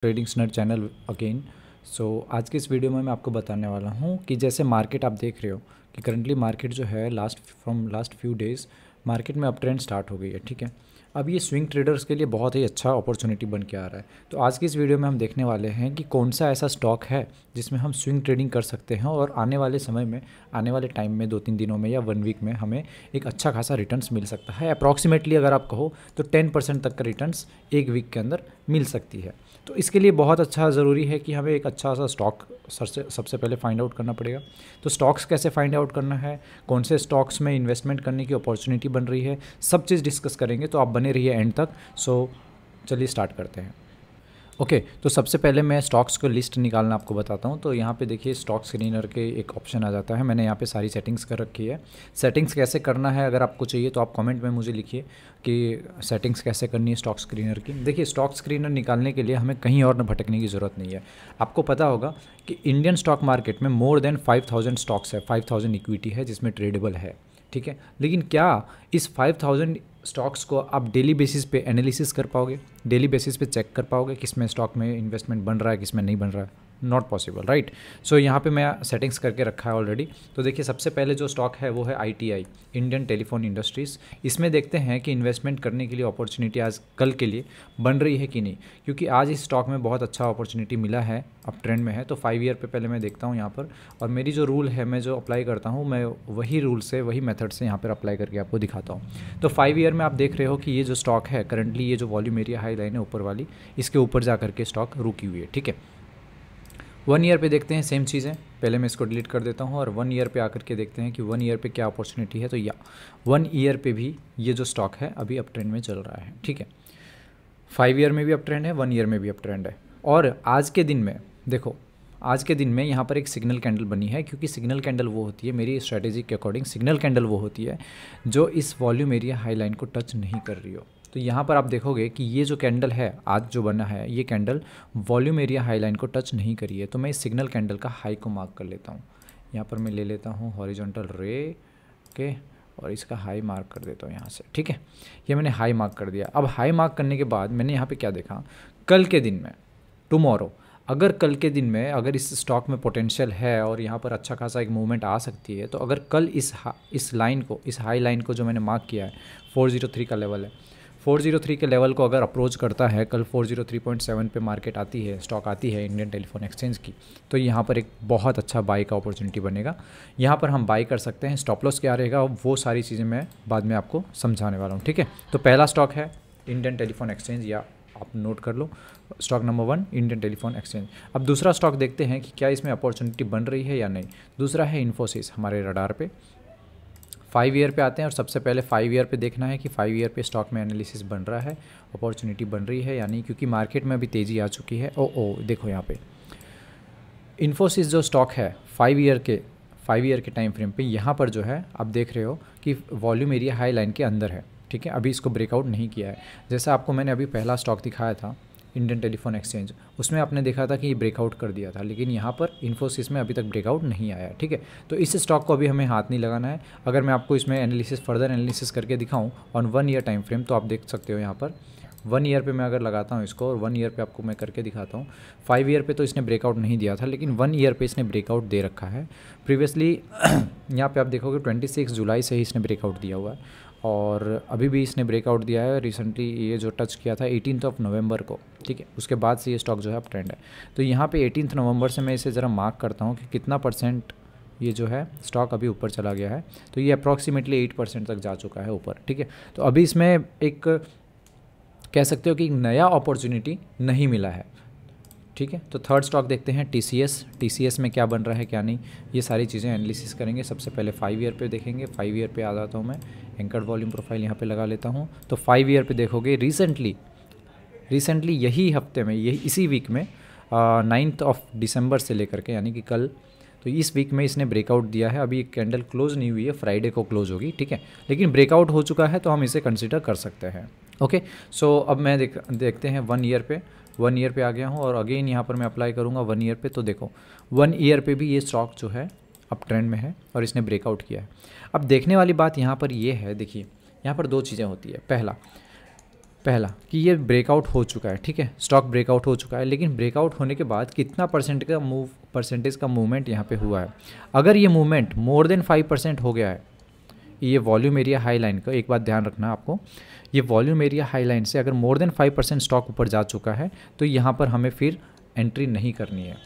Trading स्नट channel again. आज के इस वीडियो में मैं आपको बताने वाला हूँ कि जैसे मार्केट आप देख रहे हो कि करंटली मार्केट जो है लास्ट फ्यू डेज़ मार्केट में अप ट्रेंड स्टार्ट हो गई है। ठीक है, अब ये स्विंग ट्रेडर्स के लिए बहुत ही अच्छा अपॉर्चुनिटी बन के आ रहा है। तो आज की इस वीडियो में हम देखने वाले हैं कि कौन सा ऐसा स्टॉक है जिसमें हम स्विंग ट्रेडिंग कर सकते हैं और आने वाले समय में, आने वाले टाइम में 2-3 दिनों में या 1 वीक में हमें एक अच्छा खासा रिटर्न्स मिल सकता है। अप्रॉक्सीमेटली अगर आप कहो तो 10% तक का रिटर्न्स 1 वीक के अंदर मिल सकती है। तो इसके लिए बहुत अच्छा ज़रूरी है कि हमें एक अच्छा सा स्टॉक सबसे पहले फाइंड आउट करना पड़ेगा। तो स्टॉक्स कैसे फाइंड आउट करना है, कौन से स्टॉक्स में इन्वेस्टमेंट करने की अपॉर्चुनिटी बन रही है, सब चीज़ डिस्कस करेंगे। तो आप बने रहिए एंड तक। चलिए स्टार्ट करते हैं। ओके, तो सबसे पहले मैं स्टॉक्स को लिस्ट निकालना आपको बताता हूँ। तो यहाँ पे देखिए स्टॉक स्क्रीनर के एक ऑप्शन आ जाता है। मैंने यहाँ पे सारी सेटिंग्स कर रखी है। सेटिंग्स कैसे करना है अगर आपको चाहिए तो आप कमेंट में मुझे लिखिए कि सेटिंग्स कैसे करनी है स्टॉक स्क्रीनर की। देखिए स्टॉक स्क्रीनर निकालने के लिए हमें कहीं और न भटकने की ज़रूरत नहीं है। आपको पता होगा कि इंडियन स्टॉक मार्केट में मोर देन 5000 स्टॉक्स है, 5000 इक्विटी है जिसमें ट्रेडेबल है। ठीक है, लेकिन क्या इस 5000 स्टॉक्स को आप डेली बेसिस पे एनालिसिस कर पाओगे, डेली बेसिस पे चेक कर पाओगे किस में स्टॉक में इन्वेस्टमेंट बन रहा है, किस में नहीं बन रहा है? Not possible, right. सो यहाँ पे मैं सेटिंग्स करके रखा है ऑलरेडी। तो देखिए सबसे पहले जो स्टॉक है वो है ITI, इंडियन टेलीफोन इंडस्ट्रीज़। इसमें देखते हैं कि इन्वेस्टमेंट करने के लिए अपॉर्चुनिटी आज कल के लिए बन रही है कि नहीं, क्योंकि आज इस स्टॉक में बहुत अच्छा अपॉर्चुनिटी मिला है, अप ट्रेंड में है। तो 5 ईयर पे पहले मैं देखता हूँ यहाँ पर, और मेरी जो रूल है मैं जो अप्लाई करता हूँ मैं वही रूल से वही मेथड से यहाँ पर अप्लाई करके आपको दिखाता हूँ। तो 5 ईयर में आप देख रहे हो कि ये जो स्टॉक है करंटली, ये जो वॉल्यूम एरिया हाई लाइन है ऊपर वाली, इसके ऊपर जा करके स्टॉक रुकी हुई है। ठीक है, 1 ईयर पे देखते हैं सेम चीज़ें। पहले मैं इसको डिलीट कर देता हूँ और 1 ईयर पे आकर के देखते हैं कि 1 ईयर पे क्या अपॉर्चुनिटी है। तो 1 ईयर पे भी ये जो स्टॉक है अभी अप ट्रेंड में चल रहा है। ठीक है, 5 ईयर में भी अप ट्रेंड है, 1 ईयर में भी अप ट्रेंड है। और आज के दिन में देखो, आज के दिन में यहाँ पर एक सिग्नल कैंडल बनी है, क्योंकि सिग्नल कैंडल वो होती है, मेरी स्ट्रेटेजी के अकॉर्डिंग सिग्नल कैंडल वो होती है जो इस वॉल्यूम एरिया हाई लाइन को टच नहीं कर रही हो। तो यहाँ पर आप देखोगे कि ये जो कैंडल है आज जो बना है, ये candle volume area high line को टच नहीं करी है। तो मैं इस सिग्नल कैंडल का हाई को मार्क कर लेता हूँ। यहाँ पर मैं ले लेता हूँ हॉरिजॉन्टल रे के, और इसका हाई मार्क कर देता हूँ यहाँ से। ठीक है, ये मैंने हाई मार्क कर दिया। अब हाई मार्क करने के बाद मैंने यहाँ पे क्या देखा, कल के दिन में, टुमारो, अगर कल के दिन में अगर इस स्टॉक में पोटेंशियल है और यहाँ पर अच्छा खासा एक मूवमेंट आ सकती है, तो अगर कल इस लाइन को, इस हाई लाइन को जो मैंने मार्क किया है 403 का लेवल है, 403 के लेवल को अगर अप्रोच करता है, कल 403.7 पे मार्केट आती है, स्टॉक आती है इंडियन टेलीफोन एक्सचेंज की, तो यहाँ पर एक बहुत अच्छा बाई का अपॉर्चुनिटी बनेगा। यहाँ पर हम बाई कर सकते हैं। स्टॉप लॉस क्या रहेगा वो सारी चीज़ें मैं बाद में आपको समझाने वाला हूँ। ठीक है, तो पहला स्टॉक है इंडियन टेलीफोन एक्सचेंज, या आप नोट कर लो, stock number 1 Indian telephone exchange. अब दूसरा स्टॉक देखते हैं कि क्या इसमें अपॉर्चुनिटी बन रही है या नहीं। दूसरा है इन्फोसिस, हमारे रडार पे। 5 ईयर पे आते हैं और सबसे पहले 5 ईयर पे देखना है कि 5 ईयर पे स्टॉक में एनालिसिस बन रहा है, अपॉर्चुनिटी बन रही है या नहीं, क्योंकि मार्केट में अभी तेज़ी आ चुकी है। देखो यहाँ पे इन्फोसिस जो स्टॉक है 5 ईयर के टाइम फ्रेम पे, यहाँ पर जो है आप देख रहे हो कि वॉल्यूम एरिया हाई लाइन के अंदर है। ठीक है, अभी इसको ब्रेकआउट नहीं किया है। जैसा आपको मैंने अभी पहला स्टॉक दिखाया था इंडियन टेलीफोन एक्सचेंज, उसमें आपने देखा था कि ये ब्रेकआउट कर दिया था, लेकिन यहाँ पर इन्फोसिस में अभी तक ब्रेकआउट नहीं आया है। ठीक है, तो इस स्टॉक को अभी हमें हाथ नहीं लगाना है। अगर मैं आपको इसमें फर्दर एनालिसिस करके दिखाऊँ ऑन 1 ईयर टाइम फ्रेम, तो आप देख सकते हो यहाँ पर 1 ईयर पे मैं अगर लगाता हूँ इसको और 1 ईयर पे आपको मैं करके दिखाता हूँ। 5 ईयर पे तो इसने ब्रेकआउट नहीं दिया था, लेकिन 1 ईयर पे इसने ब्रेकआउट दे रखा है प्रीवियसली। यहाँ पे आप देखोगे 26 जुलाई से ही इसने ब्रेकआउट दिया हुआ है, और अभी भी इसने ब्रेकआउट दिया है। रिसेंटली ये जो टच किया था 18 नवंबर को। ठीक है, उसके बाद से ये स्टॉक जो है अप ट्रेंड है। तो यहाँ पे 18 नवंबर से मैं इसे ज़रा मार्क करता हूँ कि कितना परसेंट ये जो है स्टॉक अभी ऊपर चला गया है। तो ये अप्रॉक्सीमेटली 8% तक जा चुका है ऊपर। ठीक है, तो अभी इसमें एक कह सकते हो कि नया अपॉर्चुनिटी नहीं मिला है। ठीक है, तो थर्ड स्टॉक देखते हैं TCS में क्या बन रहा है क्या नहीं, ये सारी चीज़ें एनालिसिस करेंगे। सबसे पहले 5 ईयर पे देखेंगे। 5 ईयर पे आ जाता हूँ मैं, एंकर्ड वॉल्यूम प्रोफाइल यहाँ पे लगा लेता हूँ। तो 5 ईयर पे देखोगे रिसेंटली यही हफ्ते में, यही इसी वीक में 9 दिसंबर से लेकर के, यानी कि कल, तो इस वीक में इसने ब्रेकआउट दिया है। अभी कैंडल क्लोज नहीं हुई है, फ्राइडे को क्लोज होगी। ठीक है, लेकिन ब्रेकआउट हो चुका है तो हम इसे कंसिडर कर सकते हैं। ओके, सो अब मैं देखते हैं 1 ईयर पे। 1 ईयर पे आ गया हूँ और अगेन यहाँ पर मैं अप्लाई करूँगा 1 ईयर पे। तो देखो 1 ईयर पे भी ये स्टॉक जो है अप ट्रेंड में है और इसने ब्रेकआउट किया है। अब देखने वाली बात यहाँ पर ये है, देखिए यहाँ पर 2 चीज़ें होती है। पहला, पहला कि ये ब्रेकआउट हो चुका है, ठीक है, स्टॉक ब्रेकआउट हो चुका है, लेकिन ब्रेकआउट होने के बाद कितना परसेंटेज का मूवमेंट यहाँ पे हुआ है। अगर ये मूवमेंट मोर देन 5% हो गया है, ये वॉल्यूम एरिया हाई लाइन का एक बात ध्यान रखना आपको, ये वॉल्यूम एरिया हाई लाइन से अगर मोर देन 5% स्टॉक ऊपर जा चुका है तो यहाँ पर हमें फिर एंट्री नहीं करनी है।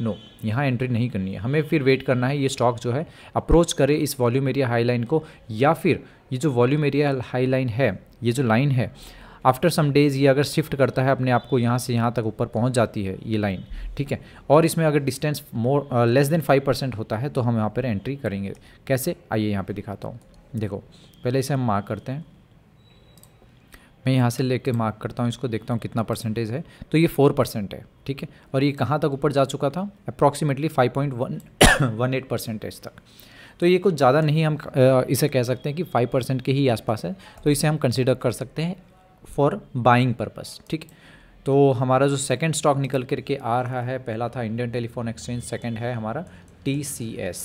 नो, यहाँ एंट्री नहीं करनी है, हमें फिर वेट करना है ये स्टॉक जो है अप्रोच करे इस वॉल्यूम एरिया हाई लाइन को, या फिर ये जो वॉल्यूम एरिया हाई लाइन है, ये जो लाइन है, आफ्टर सम डेज़ ये अगर शिफ्ट करता है अपने आप को यहाँ से यहाँ तक ऊपर पहुँच जाती है ये लाइन, ठीक है, और इसमें अगर डिस्टेंस लेस देन 5% होता है तो हम यहाँ पर एंट्री करेंगे। कैसे, आइए यहाँ पे दिखाता हूँ। देखो, पहले इसे हम मार्क करते हैं, मैं यहाँ से लेके मार्क करता हूँ इसको, देखता हूँ कितना परसेंटेज है, तो ये 4% है, ठीक है, और ये कहाँ तक ऊपर जा चुका था, अप्रॉक्सीमेटली 5.18% तक। तो ये कुछ ज़्यादा नहीं, हम इसे कह सकते हैं कि 5% के ही आसपास है, तो इसे हम कंसिडर कर सकते हैं फॉर बाइंग पर्पस, ठीक है। तो हमारा जो सेकंड स्टॉक निकल करके आ रहा है, पहला था इंडियन टेलीफोन एक्सचेंज, सेकंड है हमारा TCS,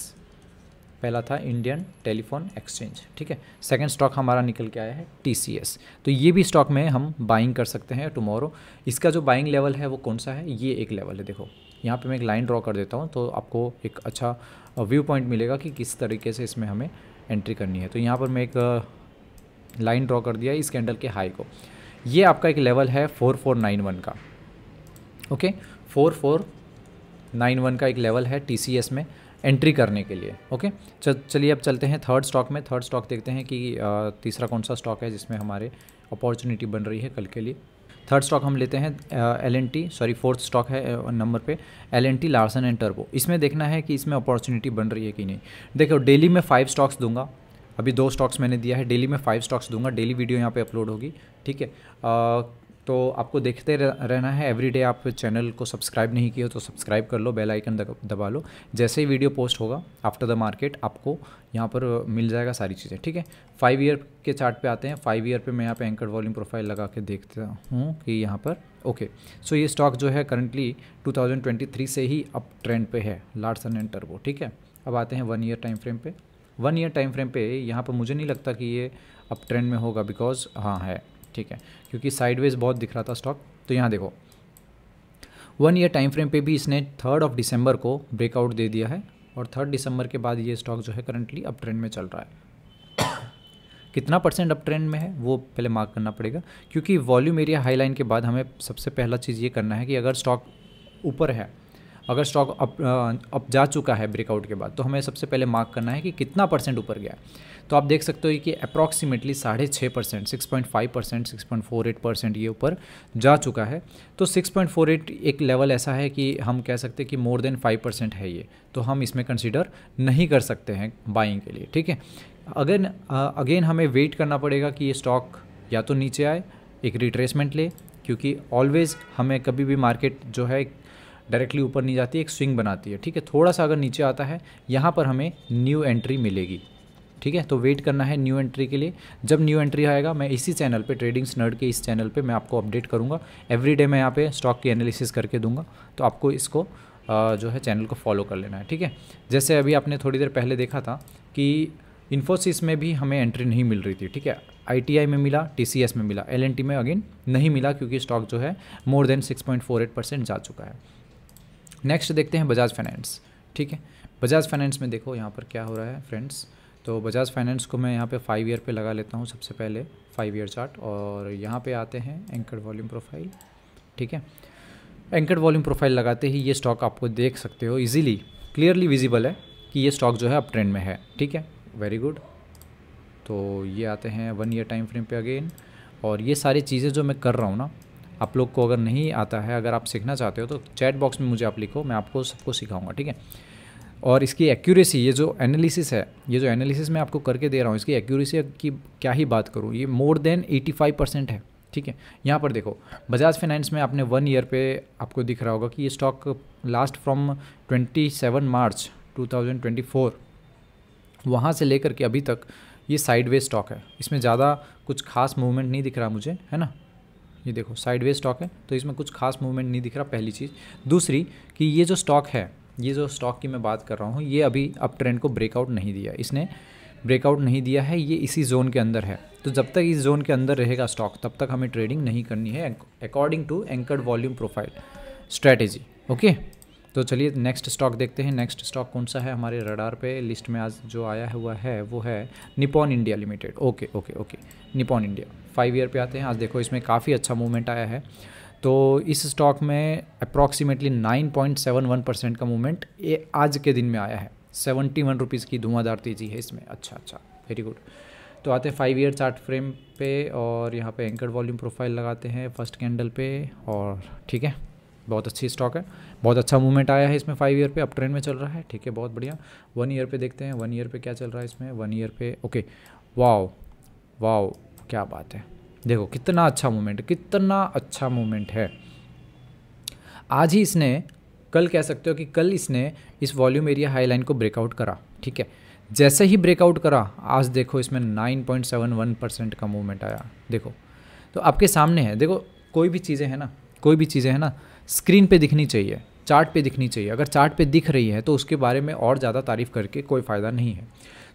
पहला था इंडियन टेलीफोन एक्सचेंज, ठीक है, सेकंड स्टॉक हमारा निकल के आया है TCS। तो ये भी स्टॉक में हम बाइंग कर सकते हैं टुमारो। इसका जो बाइंग लेवल है वो कौन सा है, ये एक लेवल है, देखो यहाँ पे मैं एक लाइन ड्रॉ कर देता हूँ तो आपको एक अच्छा व्यू पॉइंट मिलेगा कि किस तरीके से इसमें हमें एंट्री करनी है। तो यहाँ पर मैं एक लाइन ड्रॉ कर दिया इस कैंडल के हाई को, ये आपका एक लेवल है 4491 का, ओके, 4491 का एक लेवल है TCS में एंट्री करने के लिए, ओके। चलिए अब चलते हैं थर्ड स्टॉक में। थर्ड स्टॉक देखते हैं कि तीसरा कौन सा स्टॉक है जिसमें हमारे अपॉर्चुनिटी बन रही है कल के लिए। थर्ड स्टॉक हम लेते हैं फोर्थ स्टॉक है नंबर पे L&T लार्सन एंड टर्बो। इसमें देखना है कि इसमें अपॉर्चुनिटी बन रही है कि नहीं। देखो, डेली में 5 स्टॉक्स दूंगा, अभी 2 स्टॉक्स मैंने दिया है, डेली में 5 स्टॉक्स दूंगा, डेली वीडियो यहाँ पे अपलोड होगी, ठीक है। तो आपको देखते रहना है एवरीडे। आप चैनल को सब्सक्राइब नहीं किया तो सब्सक्राइब कर लो, बेल आइकन दबा लो, जैसे ही वीडियो पोस्ट होगा आफ्टर द मार्केट आपको यहाँ पर मिल जाएगा सारी चीज़ें, ठीक है। 5 ईयर के चार्ट पे आते हैं। 5 ईयर पे मैं यहाँ पे एंकर वॉल्यूम प्रोफाइल लगा के देखता हूँ कि यहाँ पर ओके। सो ये स्टॉक जो है करंटली 2023 से ही अप ट्रेंड पे है, लार्सन एंड टर्बो, ठीक है। अब आते हैं 1 ईयर टाइम फ्रेम पे। 1 ईयर टाइम फ्रेम पे यहाँ पर मुझे नहीं लगता कि ये अप ट्रेंड में होगा, बिकॉज हाँ है, ठीक है, क्योंकि साइडवेज बहुत दिख रहा था स्टॉक। तो यहाँ देखो 1 ईयर टाइम फ्रेम पे भी इसने 3 दिसंबर को ब्रेकआउट दे दिया है, और 3 दिसंबर के बाद ये स्टॉक जो है करंटली अप ट्रेंड में चल रहा है। कितना परसेंट अप ट्रेंड में है वो पहले मार्क करना पड़ेगा, क्योंकि वॉल्यूम एरिया हाई लाइन के बाद हमें सबसे पहला चीज़ ये करना है कि अगर स्टॉक ऊपर है, अगर स्टॉक अप जा चुका है ब्रेकआउट के बाद, तो हमें सबसे पहले मार्क करना है कि कितना परसेंट ऊपर गया है। तो आप देख सकते हो कि अप्रॉक्सीमेटली 6.5%, 6.5%, 6.48% ये ऊपर जा चुका है। तो 6.48 एक लेवल ऐसा है कि हम कह सकते हैं कि मोर देन 5% है ये, तो हम इसमें कंसीडर नहीं कर सकते हैं बाइंग के लिए, ठीक है। अगेन हमें वेट करना पड़ेगा कि ये स्टॉक या तो नीचे आए, एक रिट्रेसमेंट ले, क्योंकि ऑलवेज हमें कभी भी मार्केट जो है डायरेक्टली ऊपर नहीं जाती, एक स्विंग बनाती है, ठीक है। थोड़ा सा अगर नीचे आता है यहाँ पर हमें न्यू एंट्री मिलेगी, ठीक है। तो वेट करना है न्यू एंट्री के लिए। जब न्यू एंट्री आएगा मैं इसी चैनल पे, ट्रेडिंग्स नर्ड के इस चैनल पे मैं आपको अपडेट करूँगा। एवरीडे मैं यहाँ पे स्टॉक की एनालिसिस करके दूंगा, तो आपको इसको जो है चैनल को फॉलो कर लेना है, ठीक है। जैसे अभी आपने थोड़ी देर पहले देखा था कि इन्फोसिस में भी हमें एंट्री नहीं मिल रही थी, ठीक है। ITI में मिला, TCS में मिला, L&T में अगेन नहीं मिला, क्योंकि स्टॉक जो है मोर देन 6.48% जा चुका है। नेक्स्ट देखते हैं बजाज फाइनेंस, ठीक है। बजाज फाइनेंस में देखो यहाँ पर क्या हो रहा है फ्रेंड्स। तो बजाज फाइनेंस को मैं यहाँ पे 5 ईयर पे लगा लेता हूँ सबसे पहले, 5 ईयर चार्ट, और यहाँ पे आते हैं एंकर वॉल्यूम प्रोफाइल, ठीक है। एंकर वॉल्यूम प्रोफाइल लगाते ही ये स्टॉक आपको देख सकते हो इजीली, क्लियरली विजिबल है कि ये स्टॉक जो है अप ट्रेंड में है, ठीक है, वेरी गुड। तो ये आते हैं 1 ईयर टाइम फ्रेम पे अगेन, और ये सारी चीज़ें जो मैं कर रहा हूँ ना, आप लोग को अगर नहीं आता है, अगर आप सीखना चाहते हो तो चैट बॉक्स में मुझे आप लिखो, मैं आपको सबको सिखाऊंगा, ठीक है। और इसकी एक्यूरेसी, ये जो एनालिसिस है, ये जो एनालिसिस मैं आपको करके दे रहा हूँ, इसकी एक्यूरेसी की क्या ही बात करूँ, ये मोर देन 85% है, ठीक है। यहाँ पर देखो बजाज फाइनेंस में आपने 1 ईयर पे आपको दिख रहा होगा कि ये स्टॉक लास्ट फ्रॉम 27 मार्च 2024 वहाँ से लेकर के अभी तक ये साइडवेज स्टॉक है। इसमें ज़्यादा कुछ खास मूवमेंट नहीं दिख रहा मुझे, है ना। ये देखो साइडवेज स्टॉक है, तो इसमें कुछ खास मूवमेंट नहीं दिख रहा, पहली चीज़। दूसरी कि ये जो स्टॉक है, ये जो स्टॉक की मैं बात कर रहा हूँ, ये अभी अप ट्रेंड को ब्रेकआउट नहीं दिया, इसने ब्रेकआउट नहीं दिया है, ये इसी जोन के अंदर है। तो जब तक इस जोन के अंदर रहेगा स्टॉक तब तक हमें ट्रेडिंग नहीं करनी है according to anchored volume profile strategy. Okay, तो चलिए नेक्स्ट स्टॉक देखते हैं। नेक्स्ट स्टॉक कौन सा है हमारे रडार पे लिस्ट में आज जो आया हुआ है वो है Nippon India limited. Okay okay okay, Nippon India 5 year पे आते हैं। आज देखो इसमें काफ़ी अच्छा मूवमेंट आया है। तो इस स्टॉक में अप्रॉक्सीमेटली 9.71% का मूवमेंट ये आज के दिन में आया है। 71 रुपीज़ की धुआंधार तेज़ी है इसमें। अच्छा अच्छा, वेरी गुड। तो आते हैं 5 ईयर चार्ट फ्रेम पे और यहाँ पे एंकर्ड वॉल्यूम प्रोफाइल लगाते हैं फर्स्ट कैंडल पे और ठीक है, बहुत अच्छी स्टॉक है, बहुत अच्छा मूवमेंट आया है इसमें। 5 ईयर पे अप ट्रेंड में चल रहा है, ठीक है, बहुत बढ़िया। 1 ईयर पे देखते हैं 1 ईयर पे क्या चल रहा है इसमें। 1 ईयर पे ओके, वाओ वाओ, क्या बात है, देखो कितना अच्छा मूवमेंट, कितना अच्छा मूवमेंट है। आज ही इसने, कल कह सकते हो कि कल इसने इस वॉल्यूम एरिया हाई लाइन को ब्रेकआउट करा, ठीक है। जैसे ही ब्रेकआउट करा आज देखो इसमें 9.71% का मूवमेंट आया। देखो तो आपके सामने है, देखो कोई भी चीज़ें हैं ना, कोई भी चीज़ें हैं ना स्क्रीन पे दिखनी चाहिए, चार्ट पे दिखनी चाहिए। अगर चार्ट पे दिख रही है तो उसके बारे में और ज़्यादा तारीफ़ करके कोई फ़ायदा नहीं है।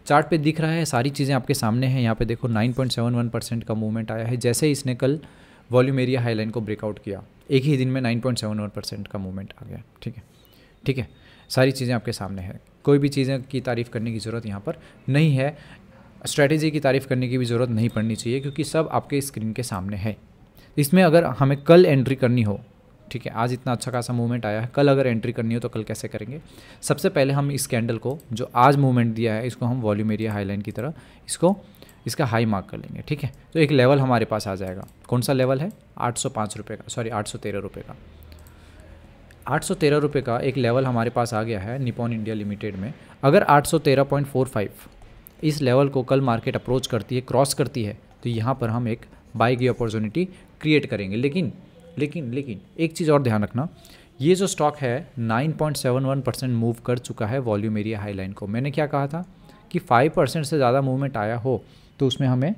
चार्ट पे दिख रहा है, सारी चीज़ें आपके सामने हैं। यहाँ पे देखो 9.71% का मूवमेंट आया है जैसे ही इसने कल वॉल्यूम एरिया हाई लाइन को ब्रेकआउट किया। एक ही दिन में 9.71% का मूवमेंट आ गया, ठीक है, ठीक है। सारी चीज़ें आपके सामने हैं, कोई भी चीज़ें की तारीफ़ करने की ज़रूरत यहाँ पर नहीं है। स्ट्रैटेजी की तारीफ़ करने की भी ज़रूरत नहीं पड़नी चाहिए क्योंकि सब आपके स्क्रीन के सामने है। इसमें अगर हमें कल एंट्री करनी हो, ठीक है, आज इतना अच्छा खासा मूवमेंट आया है, कल अगर एंट्री करनी हो तो कल कैसे करेंगे। सबसे पहले हम इस कैंडल को जो आज मूवमेंट दिया है इसको हम वॉल्यूम एरिया हाई लाइन की तरह इसका हाई मार्क कर लेंगे, ठीक है। तो एक लेवल हमारे पास आ जाएगा। कौन सा लेवल है? 805 रुपये का, सॉरी 813 रुपये का। 813 रुपये का एक लेवल हमारे पास आ गया है निपॉन इंडिया लिमिटेड में। अगर 813.45 इस लेवल को कल मार्केट अप्रोच करती है, क्रॉस करती है, तो यहाँ पर हम एक बाई की अपॉर्चुनिटी क्रिएट करेंगे। लेकिन एक चीज़ और ध्यान रखना, ये जो स्टॉक है 9.71% मूव कर चुका है वॉल्यूम एरिया हाई लाइन को। मैंने क्या कहा था कि 5% से ज़्यादा मूवमेंट आया हो तो उसमें हमें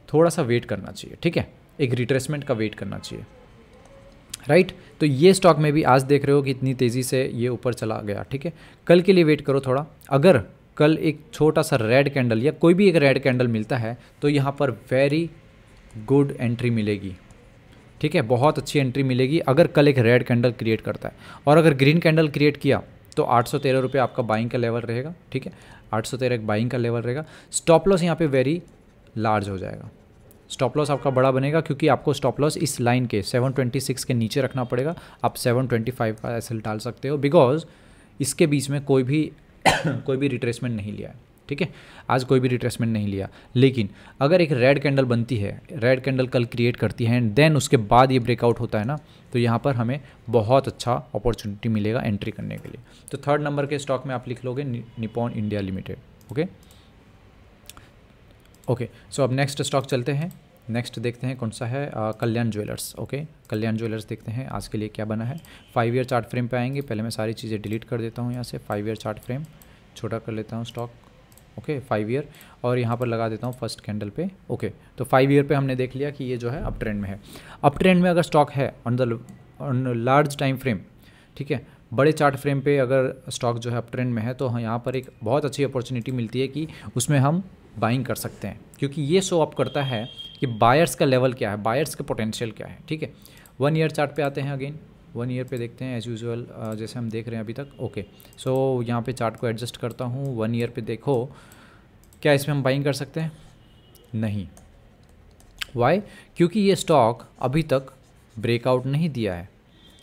थोड़ा सा वेट करना चाहिए, ठीक है, एक रिट्रेसमेंट का वेट करना चाहिए, राइट। तो ये स्टॉक में भी आज देख रहे हो कि इतनी तेज़ी से ये ऊपर चला गया, ठीक है। कल के लिए वेट करो थोड़ा। अगर कल एक छोटा सा रेड कैंडल या कोई भी एक रेड कैंडल मिलता है तो यहाँ पर वेरी गुड एंट्री मिलेगी, ठीक है, बहुत अच्छी एंट्री मिलेगी अगर कल एक रेड कैंडल क्रिएट करता है। और अगर ग्रीन कैंडल क्रिएट किया तो 813 रुपये आपका बाइंग का लेवल रहेगा, ठीक है, 813 एक बाइंग का लेवल रहेगा। स्टॉप लॉस यहाँ पे वेरी लार्ज हो जाएगा, स्टॉप लॉस आपका बड़ा बनेगा क्योंकि आपको स्टॉप लॉस इस लाइन के 726 के नीचे रखना पड़ेगा। आप 725 का एसएल डाल सकते हो बिकॉज इसके बीच में कोई भी रिट्रेसमेंट नहीं लिया है, ठीक है, आज कोई भी रिट्रेसमेंट नहीं लिया। लेकिन अगर एक रेड कैंडल बनती है, रेड कैंडल कल क्रिएट करती है एंड देन उसके बाद ये ब्रेकआउट होता है ना, तो यहाँ पर हमें बहुत अच्छा अपॉर्चुनिटी मिलेगा एंट्री करने के लिए। तो 3rd नंबर के स्टॉक में आप लिख लोगे निपॉन इंडिया लिमिटेड। ओके, सो अब नेक्स्ट स्टॉक चलते हैं। नेक्स्ट देखते हैं कौन सा है, कल्याण ज्वेलर्स। ओके, कल्याण ज्वेलर्स देखते हैं आज के लिए क्या बना है। 5 ईयर चार्ट फ्रेम पे आएंगे। पहले मैं सारी चीज़ें डिलीट कर देता हूँ यहाँ से। 5 ईयर चार्ट फ्रेम छोटा कर लेता हूँ स्टॉक, ओके 5 ईयर, और यहाँ पर लगा देता हूँ फर्स्ट कैंडल पे। ओके, तो 5 ईयर पे हमने देख लिया कि ये जो है अप ट्रेंड में है। अप ट्रेंड में अगर स्टॉक है ऑन लार्ज टाइम फ्रेम, ठीक है, बड़े चार्ट फ्रेम पे अगर स्टॉक जो है अप ट्रेंड में है तो यहाँ पर एक बहुत अच्छी अपॉर्चुनिटी मिलती है कि उसमें हम बाइंग कर सकते हैं क्योंकि ये शो अप करता है कि बायर्स का लेवल क्या है, बायर्स का पोटेंशियल क्या है, ठीक है। 1 ईयर चार्ट पे आते हैं अगेन। 1 ईयर पे देखते हैं एज यूजुअल जैसे हम देख रहे हैं अभी तक। ओके, सो यहाँ पे चार्ट को एडजस्ट करता हूँ। 1 ईयर पे देखो, क्या इसमें हम बाइंग कर सकते हैं? नहीं। वाई? क्योंकि ये स्टॉक अभी तक ब्रेकआउट नहीं दिया है।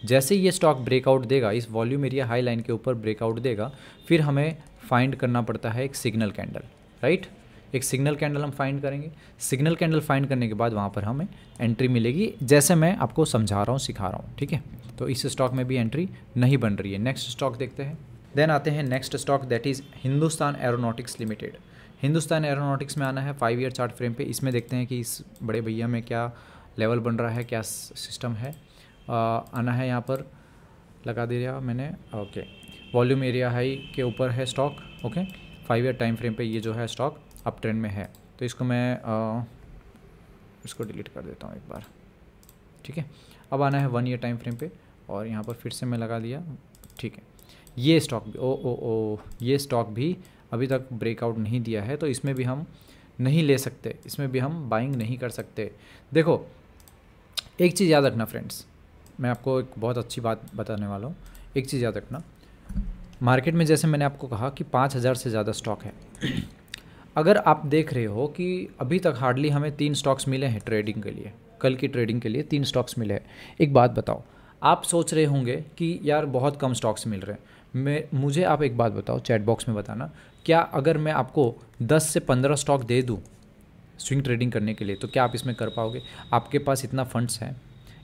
जैसे ये स्टॉक ब्रेकआउट देगा, इस वॉल्यूम एरिया हाई लाइन के ऊपर ब्रेकआउट देगा, फिर हमें फाइंड करना पड़ता है एक सिग्नल कैंडल, राइट। एक सिग्नल कैंडल हम फाइंड करेंगे। सिग्नल कैंडल फाइंड करने के बाद वहाँ पर हमें एंट्री मिलेगी, जैसे मैं आपको समझा रहा हूँ, सिखा रहा हूँ, ठीक है। तो इस स्टॉक में भी एंट्री नहीं बन रही है। नेक्स्ट स्टॉक देखते हैं। देन आते हैं next stock, that is Hindustan aeronautics limited. Hindustan aeronautics में आना है 5 ईयर चार्ट फ्रेम पे। इसमें देखते हैं कि इस बड़े भैया में क्या लेवल बन रहा है, क्या सिस्टम है। आना है यहाँ पर, लगा दिया मैंने। ओके, वॉल्यूम एरिया हाई के ऊपर है stock. Okay, 5 year time frame पे ये जो है स्टॉक अप ट्रेंड में है। तो इसको मैं इसको डिलीट कर देता हूँ एक बार, ठीक है। अब आना है 1 ईयर टाइम फ्रेम पे और यहाँ पर फिर से मैं लगा दिया, ठीक है। ये स्टॉक भी ये स्टॉक भी अभी तक ब्रेकआउट नहीं दिया है, तो इसमें भी हम नहीं ले सकते, इसमें भी हम बाइंग नहीं कर सकते। देखो एक चीज़ याद रखना फ्रेंड्स, मैं आपको एक बहुत अच्छी बात बताने वाला हूँ। एक चीज़ याद रखना, मार्केट में जैसे मैंने आपको कहा कि 5,000 से ज़्यादा स्टॉक है। अगर आप देख रहे हो कि अभी तक हार्डली हमें 3 स्टॉक्स मिले हैं ट्रेडिंग के लिए, कल की ट्रेडिंग के लिए 3 स्टॉक्स मिले हैं। एक बात बताओ, आप सोच रहे होंगे कि यार बहुत कम स्टॉक्स मिल रहे हैं। मुझे आप एक बात बताओ, चैट बॉक्स में बताना, क्या अगर मैं आपको 10 से 15 स्टॉक दे दूँ स्विंग ट्रेडिंग करने के लिए, तो क्या आप इसमें कर पाओगे? आपके पास इतना फंड्स हैं?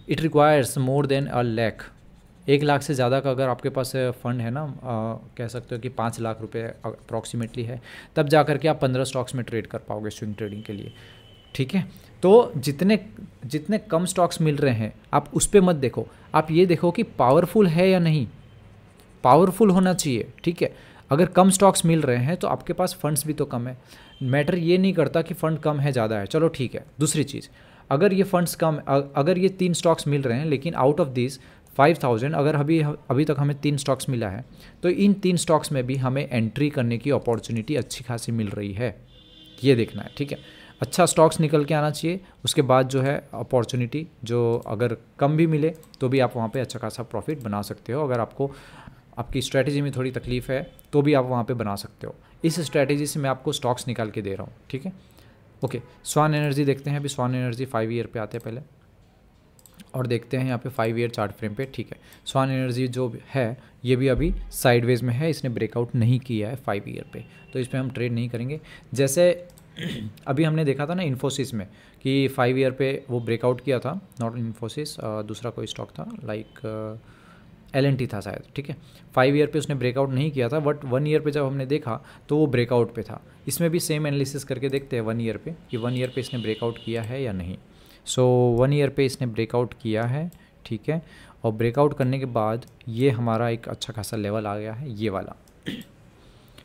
इट रिक्वायर्स मोर देन अ लैख। 1 लाख से ज़्यादा का अगर आपके पास फ़ंड है ना, कह सकते हो कि 5 लाख रुपए अप्रॉक्सीमेटली है, तब जा कर के आप 15 स्टॉक्स में ट्रेड कर पाओगे स्विंग ट्रेडिंग के लिए। ठीक है, तो जितने जितने कम स्टॉक्स मिल रहे हैं आप उस पर मत देखो, आप ये देखो कि पावरफुल है या नहीं। पावरफुल होना चाहिए, ठीक है। अगर कम स्टॉक्स मिल रहे हैं तो आपके पास फंड्स भी तो कम है। मैटर ये नहीं करता कि फ़ंड कम है ज़्यादा है, चलो ठीक है। दूसरी चीज़, अगर ये फंड्स कम, अगर ये 3 स्टॉक्स मिल रहे हैं लेकिन आउट ऑफ दिस 5,000 अगर अभी तक हमें 3 स्टॉक्स मिला है, तो इन 3 स्टॉक्स में भी हमें एंट्री करने की अपॉर्चुनिटी अच्छी खासी मिल रही है, ये देखना है, ठीक है। अच्छा स्टॉक्स निकल के आना चाहिए, उसके बाद जो है अपॉर्चुनिटी जो अगर कम भी मिले तो भी आप वहाँ पे अच्छा खासा प्रॉफिट बना सकते हो। अगर आपको आपकी स्ट्रैटेजी में थोड़ी तकलीफ़ है तो भी आप वहाँ पे बना सकते हो। इस स्ट्रैटेजी से मैं आपको स्टॉक्स निकाल के दे रहा हूँ, ठीक है। ओके, स्वान एनर्जी देखते हैं। अभी स्वान एनर्जी 5 ईयर पे आते हैं पहले और देखते हैं यहाँ पे 5 ईयर चार्ट फ्रेम पे, ठीक है। स्वान एनर्जी जो है ये भी अभी साइडवेज में है, इसने ब्रेकआउट नहीं किया है 5 ईयर पे, तो इस पर हम ट्रेड नहीं करेंगे। जैसे अभी हमने देखा था ना इन्फोसिस में कि 5 ईयर पे वो ब्रेकआउट किया था, नॉट इन्फोसिस, दूसरा कोई स्टॉक था, लाइक LNT था शायद, ठीक है। 5 ईयर पे उसने ब्रेकआउट नहीं किया था, बट 1 ईयर पे जब हमने देखा तो वो ब्रेकआउट पे था। इसमें भी सेम एनालिसिस करके देखते हैं 1 ईयर पे कि 1 ईयर पे इसने ब्रेकआउट किया है या नहीं। सो 1 ईयर पे इसने ब्रेकआउट किया है, ठीक है। और ब्रेकआउट करने के बाद ये हमारा एक अच्छा खासा लेवल आ गया है, ये वाला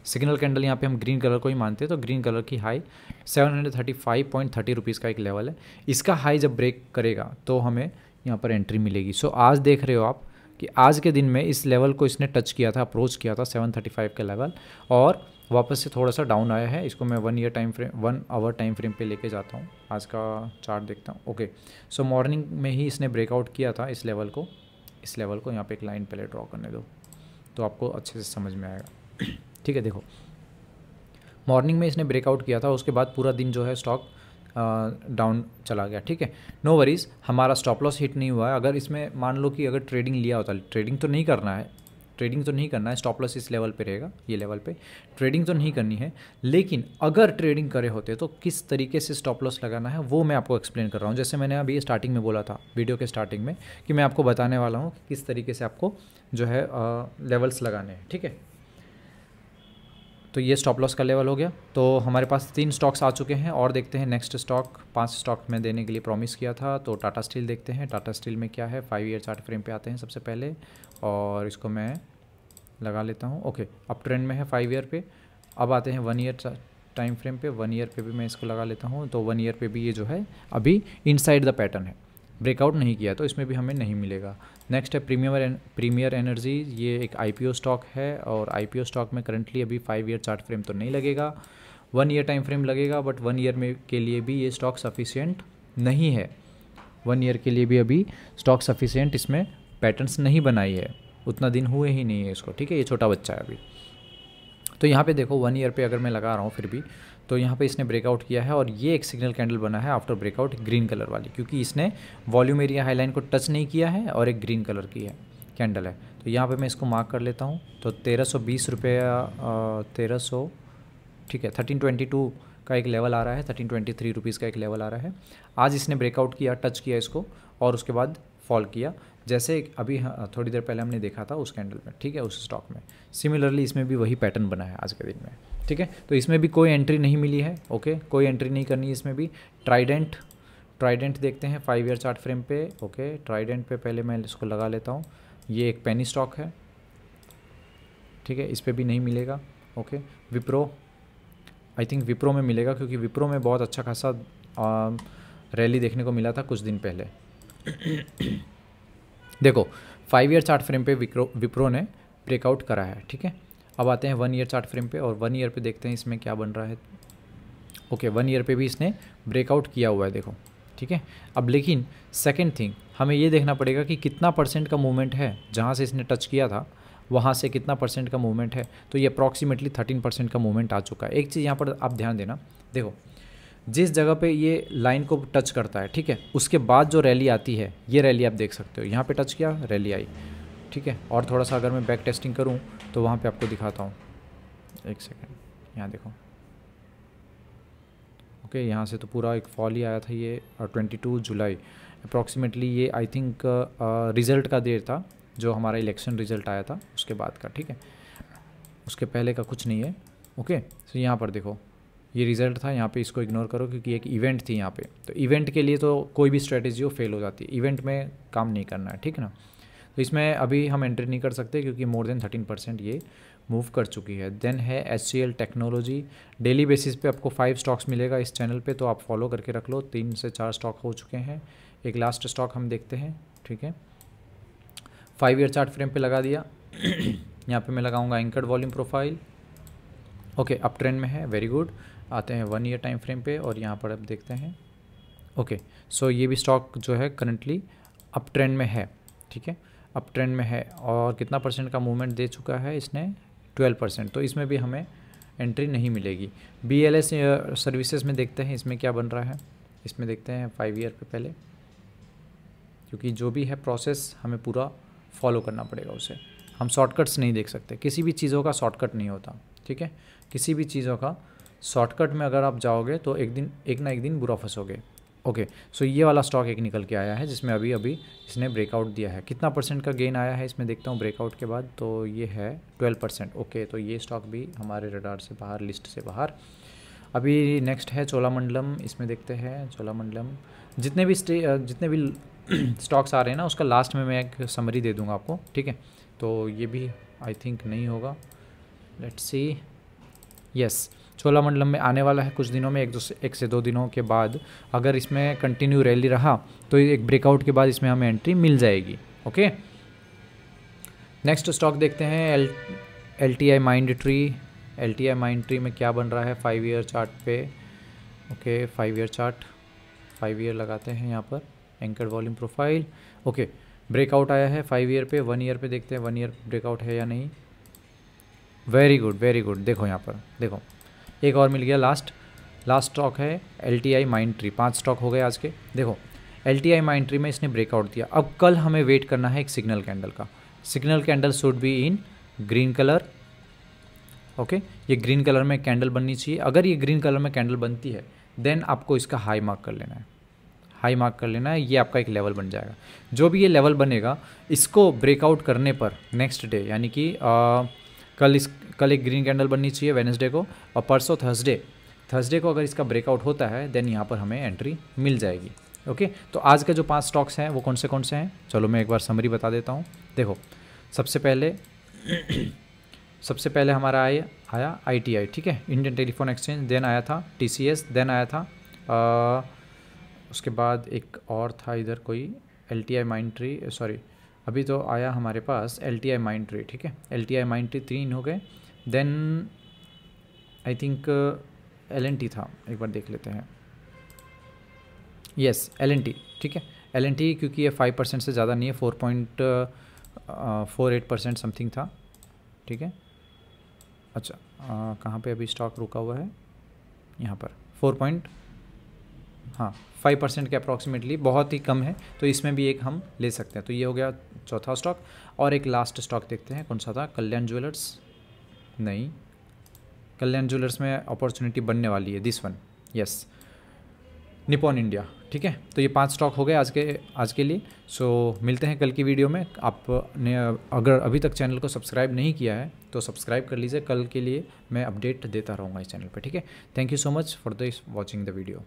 सिग्नल कैंडल। यहाँ पे हम ग्रीन कलर को ही मानते हैं, तो ग्रीन कलर की हाई 735.30 रुपीज़ का एक लेवल है। इसका हाई जब ब्रेक करेगा तो हमें यहाँ पर एंट्री मिलेगी। सो आज देख रहे हो आप कि आज के दिन में इस लेवल को इसने टच किया था, अप्रोच किया था 735 का लेवल, और वापस से थोड़ा सा डाउन आया है। इसको मैं 1 आवर टाइम फ्रेम पे लेके जाता हूँ, आज का चार्ट देखता हूँ। ओके, सो मॉर्निंग में ही इसने ब्रेकआउट किया था इस लेवल को यहाँ पे एक लाइन पहले ड्रॉ करने दो तो आपको अच्छे से समझ में आएगा, ठीक है। देखो मॉर्निंग में इसने ब्रेकआउट किया था, उसके बाद पूरा दिन जो है स्टॉक डाउन चला गया, ठीक है। नो वरीज़, हमारा स्टॉप लॉस हिट नहीं हुआ है। अगर इसमें मान लो कि अगर ट्रेडिंग लिया होता, ट्रेडिंग तो नहीं करना है, स्टॉप लॉस इस लेवल पे रहेगा, ये लेवल पे ट्रेडिंग तो नहीं करनी है। लेकिन अगर ट्रेडिंग करे होते तो किस तरीके से स्टॉप लॉस लगाना है वो मैं आपको एक्सप्लेन कर रहा हूँ। जैसे मैंने अभी स्टार्टिंग में बोला था, वीडियो के स्टार्टिंग में, कि मैं आपको बताने वाला हूँ कि किस तरीके से आपको जो है लेवल्स लगाने हैं, ठीक है। तो ये स्टॉप लॉस का लेवल हो गया। तो हमारे पास 3 स्टॉक्स आ चुके हैं और देखते हैं नेक्स्ट स्टॉक। 5 स्टॉक में देने के लिए प्रॉमिस किया था, तो टाटा स्टील देखते हैं। टाटा स्टील में क्या है, 5 ईयर चार्ट फ्रेम पे आते हैं सबसे पहले, और इसको मैं लगा लेता हूँ। ओके, अप ट्रेंड में है 5 ईयर पे। अब आते हैं 1 ईयर टाइम फ्रेम पे, 1 ईयर पे भी मैं इसको लगा लेता हूँ। तो 1 ईयर पे भी ये जो है अभी इनसाइड द पैटर्न है, ब्रेकआउट नहीं किया तो इसमें भी हमें नहीं मिलेगा। नेक्स्ट है प्रीमियर एनर्जी, ये एक IPO स्टॉक है, और IPO स्टॉक में करंटली अभी 5 ईयर चार्ट फ्रेम तो नहीं लगेगा, 1 ईयर टाइम फ्रेम लगेगा, बट 1 ईयर में के लिए भी ये स्टॉक सफिशिएंट नहीं है। 1 ईयर के लिए भी अभी स्टॉक सफिशिएंट इसमें पैटर्न्स नहीं बनाई है, उतना दिन हुए ही नहीं है इसको, ठीक है। ये छोटा बच्चा है अभी। तो यहाँ पे देखो 1 ईयर पे अगर मैं लगा रहा हूँ फिर भी, तो यहाँ पे इसने ब्रेकआउट किया है और ये एक सिग्नल कैंडल बना है आफ्टर ब्रेकआउट, ग्रीन कलर वाली, क्योंकि इसने वॉल्यूम एरिया हाईलाइन को टच नहीं किया है और एक ग्रीन कलर की है कैंडल है। तो यहाँ पे मैं इसको मार्क कर लेता हूँ। तो 1320 रुपया 1300, ठीक है। 1322 का एक लेवल आ रहा है, 1323 रुपीज़ का एक लेवल आ रहा है। आज इसने ब्रेकआउट किया, टच किया इसको, और उसके बाद फॉल किया, जैसे अभी थोड़ी देर पहले हमने देखा था उस कैंडल में, ठीक है, उस स्टॉक में। सिमिलरली इसमें भी वही पैटर्न बना है आज के दिन में, ठीक है। तो इसमें भी कोई एंट्री नहीं मिली है, ओके, कोई एंट्री नहीं करनी है इसमें भी। ट्राइडेंट देखते हैं 5 ईयर चार्ट फ्रेम पे। ओके, ट्राइडेंट पे पहले मैं इसको लगा लेता हूँ। ये एक पेनी स्टॉक है, ठीक है, इस पर भी नहीं मिलेगा। Okay, Wipro, I think Wipro में मिलेगा, क्योंकि विप्रो में बहुत अच्छा खासा रैली देखने को मिला था कुछ दिन पहले। देखो 5 ईयर चार्ट फ्रेम पे विप्रो ने ब्रेकआउट करा है, ठीक है। अब आते हैं 1 ईयर चार्ट फ्रेम पे, और 1 ईयर पे देखते हैं इसमें क्या बन रहा है। ओके 1 ईयर पे भी इसने ब्रेकआउट किया हुआ है, देखो, ठीक है। अब लेकिन सेकंड थिंग हमें ये देखना पड़ेगा कि कितना परसेंट का मूवमेंट है, जहाँ से इसने टच किया था वहाँ से कितना परसेंट का मूवमेंट है। तो ये अप्रॉक्सीमेटली 13% का मूवमेंट आ चुका है। एक चीज़ यहाँ पर आप ध्यान देना, देखो जिस जगह पे ये लाइन को टच करता है, ठीक है, उसके बाद जो रैली आती है, ये रैली आप देख सकते हो, यहाँ पे टच किया, रैली आई, ठीक है। और थोड़ा सा अगर मैं बैक टेस्टिंग करूँ तो वहाँ पे आपको दिखाता हूँ, एक सेकेंड, यहाँ देखो, ओके, यहाँ से तो पूरा एक फॉल ही आया था ये 22 जुलाई अप्रॉक्सीमेटली। ये आई थिंक रिज़ल्ट का देर था, जो हमारा इलेक्शन रिज़ल्ट आया था उसके बाद का, ठीक है, उसके पहले का कुछ नहीं है। ओके, तो यहाँ पर देखो ये रिज़ल्ट था, यहाँ पे इसको इग्नोर करो क्योंकि एक इवेंट थी यहाँ पे। तो इवेंट के लिए तो कोई भी स्ट्रेटेजी हो फेल हो जाती है, इवेंट में काम नहीं करना है, ठीक है ना। तो इसमें अभी हम एंट्री नहीं कर सकते क्योंकि मोर देन 13% ये मूव कर चुकी है। देन है HCL टेक्नोलॉजी, डेली बेसिस पे आपको 5 स्टॉक्स मिलेगा इस चैनल पे, तो आप फॉलो करके रख लो। 3 से 4 स्टॉक हो चुके हैं, एक लास्ट स्टॉक हम देखते हैं, ठीक है। 5 ईयर चार्ट फ्रेम पे लगा दिया यहाँ पे मैं लगाऊंगा anchored volume profile, okay, up trend में है, वेरी गुड। आते हैं 1 ईयर टाइम फ्रेम पे और यहाँ पर अब देखते हैं, ओके, सो ये भी स्टॉक जो है करंटली अप ट्रेंड में है, ठीक है, अप ट्रेंड में है। और कितना परसेंट का मूवमेंट दे चुका है इसने, 12%, तो इसमें भी हमें एंट्री नहीं मिलेगी। BLS सर्विसेज में देखते हैं इसमें क्या बन रहा है, इसमें देखते हैं 5 ईयर पे पहले, क्योंकि जो भी है प्रोसेस हमें पूरा फॉलो करना पड़ेगा उसे, हम शॉर्टकट्स नहीं देख सकते, किसी भी चीज़ों का शॉर्टकट नहीं होता, ठीक है, किसी भी चीज़ों का शॉर्टकट में अगर आप जाओगे तो एक ना एक दिन बुरा फंसोगे। ओके, सो ये वाला स्टॉक एक निकल के आया है जिसमें अभी इसने ब्रेकआउट दिया है। कितना परसेंट का गेन आया है इसमें देखता हूँ ब्रेकआउट के बाद, तो ये है 12%। ओके, तो ये स्टॉक भी हमारे रडार से बाहर, लिस्ट से बाहर। अभी नेक्स्ट है चोलामंडलम, इसमें देखते हैं चोलामंडलम। जितने भी स्टॉक्स आ रहे हैं ना, उसका लास्ट में मैं एक समरी दे दूंगा आपको, ठीक है। तो ये भी आई थिंक नहीं होगा, लेट्स सी, यस, चोलामंडलम में आने वाला है कुछ दिनों में, 1 से 2 दिनों के बाद। अगर इसमें कंटिन्यू रैली रहा तो एक ब्रेकआउट के बाद इसमें हमें एंट्री मिल जाएगी। ओके, नेक्स्ट स्टॉक देखते हैं LTI माइंडट्री। LTI माइंडट्री में क्या बन रहा है 5 ईयर चार्ट पे। ओके, 5 ईयर चार्ट, 5 ईयर लगाते हैं यहाँ पर, anchor volume profile. Okay, breakout आया है 5 ईयर पे। 1 ईयर पे देखते हैं 1 ईयर ब्रेकआउट है या नहीं। वेरी गुड, वेरी गुड, देखो यहाँ पर, देखो एक और मिल गया। लास्ट स्टॉक है LTI माइंडट्री। 5 स्टॉक हो गए आज के। देखो LTI माइंडट्री में इसने ब्रेकआउट दिया। अब कल हमें वेट करना है एक सिग्नल कैंडल का। Signal candle should be in green colour. Okay, ये ग्रीन कलर में कैंडल बननी चाहिए। अगर ये ग्रीन कलर में कैंडल बनती है देन आपको इसका हाई मार्क कर लेना है, हाई मार्क कर लेना है। ये आपका एक लेवल बन जाएगा। जो भी ये लेवल बनेगा, इसको ब्रेकआउट करने पर नेक्स्ट डे, यानी कि कल एक ग्रीन कैंडल बननी चाहिए वेडनेसडे को, और परसों थर्सडे को अगर इसका ब्रेकआउट होता है देन यहाँ पर हमें एंट्री मिल जाएगी। ओके, तो आज के जो 5 स्टॉक्स हैं वो कौन से हैं, चलो मैं एक बार समरी बता देता हूँ। देखो सबसे पहले हमारा आया ITI, ठीक है, इंडियन टेलीफोन एक्सचेंज। देन आया था TCS, देन आया था उसके बाद एक और था इधर कोई LTI माइंडट्री, सॉरी, अभी तो आया हमारे पास LTI माइंडट्री, ठीक है, LTI माइंडट्री 3 हो गए। देन आई थिंक L&T था, एक बार देख लेते हैं। यस, L&T, ठीक है, L&T क्योंकि ये 5% से ज़्यादा नहीं है, 4.48% समथिंग था, ठीक है। अच्छा, कहाँ पे अभी स्टॉक रुका हुआ है, यहाँ पर 5% के अप्रॉक्सीमेटली, बहुत ही कम है, तो इसमें भी एक हम ले सकते हैं। तो ये हो गया चौथा स्टॉक। और एक लास्ट स्टॉक देखते हैं कौन सा था, कल्याण ज्वेलर्स। नहीं, कल्याण ज्वेलर्स में अपॉर्चुनिटी बनने वाली है, this one, yes, Nippon India, ठीक है। तो ये 5 स्टॉक हो गए आज के लिए। सो मिलते हैं कल की वीडियो में। आपने अगर अभी तक चैनल को सब्सक्राइब नहीं किया है तो सब्सक्राइब कर लीजिए, कल के लिए मैं अपडेट देता रहूँगा इस चैनल पर, ठीक है। Thank you so much for this watching the video.